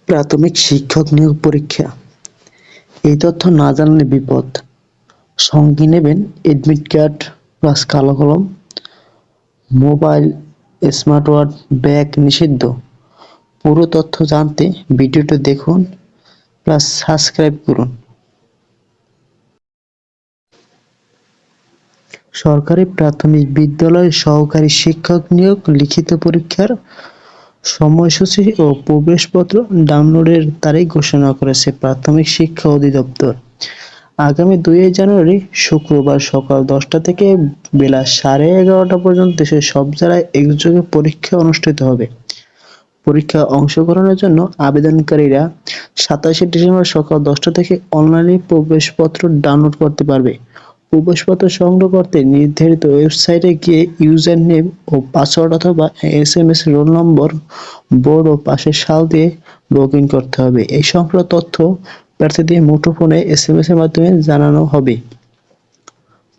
প্রাথমিক শিক্ষক নিয়োগ পরীক্ষা। এই তথ্য না জানলে বিপদ। সঙ্গে নেবেন এডমিট কার্ড প্লাস কালো কলম, মোবাইল, স্মার্টওয়াচ, ব্যাগ নিষিদ্ধ। পুরো তথ্য জানতে ভিডিওটি দেখুন প্লাস সাবস্ক্রাইব করুন। সরকারি প্রাথমিক বিদ্যালয় সহকারী শিক্ষক নিয়োগ লিখিত পরীক্ষার সময়সূচি ও প্রবেশপত্র ডাউনলোডের তারিখ ঘোষণা করেছে প্রাথমিক শিক্ষা অধিদপ্তর। আগামী 2 জানুয়ারি শুক্রবার সকাল 10টা থেকে বেলা 11:30 পর্যন্ত দেশের সব জেলায় একযোগে পরীক্ষা অনুষ্ঠিত হবে। পরীক্ষায় অংশগ্রহণের জন্য আবেদনকারীরা 27 ডিসেম্বর সকাল 10টা থেকে অনলাইনে প্রবেশপত্র ডাউনলোড করতে পারবে। প্রবেশপত্র সংগ্রহ করতে নির্ধারিত ওয়েবসাইটে গিয়ে ইউজার নেম ও পাসওয়ার্ড অথবা SMS রোল নম্বর, বোর্ড ও পাশের সাল দিয়ে লগ ইন করতে হবে। এই সংক্রান্ত তথ্য প্রার্থীদের মুঠোফোনে SMS এর মাধ্যমে জানানো হবে।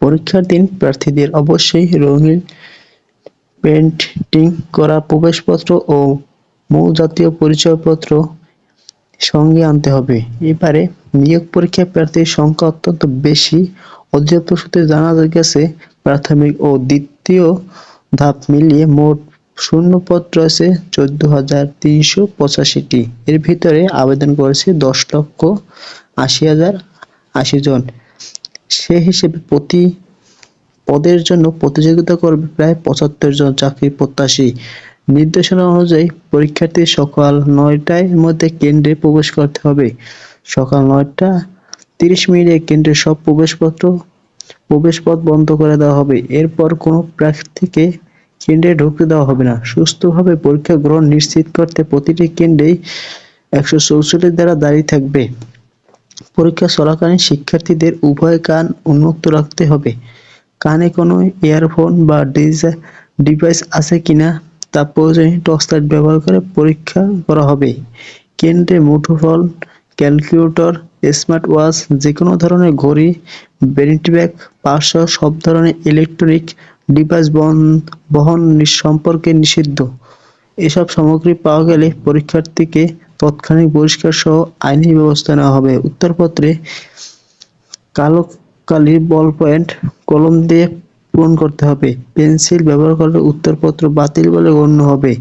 পরীক্ষার দিন প্রার্থীদের অবশ্যই রঙিন পেইন্টিং করা প্রবেশপত্র ও মূল জাতীয় পরিচয়পত্র সঙ্গে আনতে হবে। এবারে নিয়োগ পরীক্ষায় প্রার্থীর সংখ্যা অত্যন্ত বেশি। অধিদপ্তর সূত্রে জানা গেছে, প্রাথমিক ও দ্বিতীয় ধাপ মিলিয়ে মোট শূন্যপদ রয়েছে 14,385টি। এর ভিতরে আবেদন করেছে 10,80,080 জন। সে হিসেবে প্রতি পদের জন্য প্রতিযোগিতা করবে প্রায় 75 জন চাকরি প্রত্যাশী। নির্দেশনা অনুযায়ী পরীক্ষার্থী সকাল 9টার মধ্যে কেন্দ্রে প্রবেশ করতে হবে। সকাল 9:30 কেন্দ্রের সব প্রবেশপথ বন্ধ করে দেওয়া হবে। এরপর কোনো প্রার্থীকে কেন্দ্রে ঢুকতে দেওয়া হবে না। সুষ্ঠুভাবে পরীক্ষা গ্রহণ নিশ্চিত করতে প্রতিটি কেন্দ্রেই 164 দ্বারা দাঁড়িয়ে থাকবে। পরীক্ষা চলাকালীন শিক্ষার্থীদের উভয় কান উন্মুক্ত রাখতে হবে। কানে কোনো ইয়ারফোন বা ডিভাইস আছে কিনা তা প্রয়োজনে টর্চলাইট ব্যবহার করে পরীক্ষা করা হবে। কেন্দ্রে মুঠোফোন, ক্যালকুলেটর, স্মার্ট ওয়াচ, যেকোনো ধরনের ঘড়ি, ভ্যানিটি ব্যাগ, পার্স সহ সব ধরনের ইলেকট্রনিক ডিভাইস বহন সম্পর্কে নিষিদ্ধ। এসব সামগ্রী পাওয়া গেলে পরীক্ষার্থীকে তাৎক্ষণিক বহিষ্কার সহ আইনি ব্যবস্থা নেওয়া হবে। উত্তরপত্রে কালো কালির বল পয়েন্ট কলম দিয়ে পূরণ করতে হবে। পেন্সিল ব্যবহার করলে উত্তরপত্র বাতিল বলে গণ্য হবে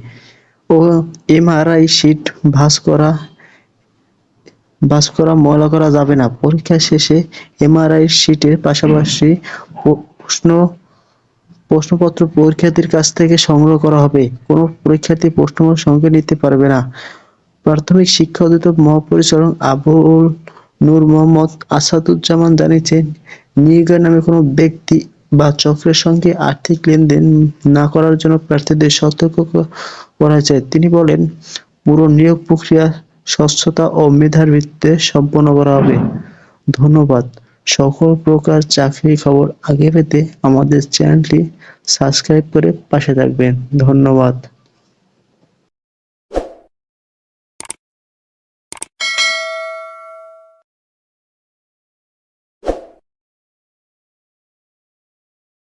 ও MRI শিট ভাঁজ করা ময়লা করা যাবে না। পরীক্ষা শেষে MRI শিটের পাশাপাশি প্রশ্নপত্র পরীক্ষার্থীর কাছ থেকে সংগ্রহ করা হবে। কোনো পরীক্ষার্থী প্রশ্নপত্র সঙ্গে নিতে পারবে না। প্রাথমিক শিক্ষা অধিদপ্তর মহাপরিচালক আবুল নূর মোহাম্মদ আসাদুজ্জামান জানিয়েছেন, নিয়োগের নামে কোনো ব্যক্তি বা চক্রের সঙ্গে আর্থিক লেনদেন না করার জন্য প্রার্থীদের সতর্ক করা হয়েছে। তিনি বলেন, পুরো নিয়োগ প্রক্রিয়া স্বচ্ছতা ও মেধার ভিত্তিতে সম্পন্ন করা হবে। ধন্যবাদ। সকল প্রকার চাকরির খবর আগে পেতে আমাদের চ্যানেলটি সাবস্ক্রাইব করে পাশে থাকবেন। ধন্যবাদ।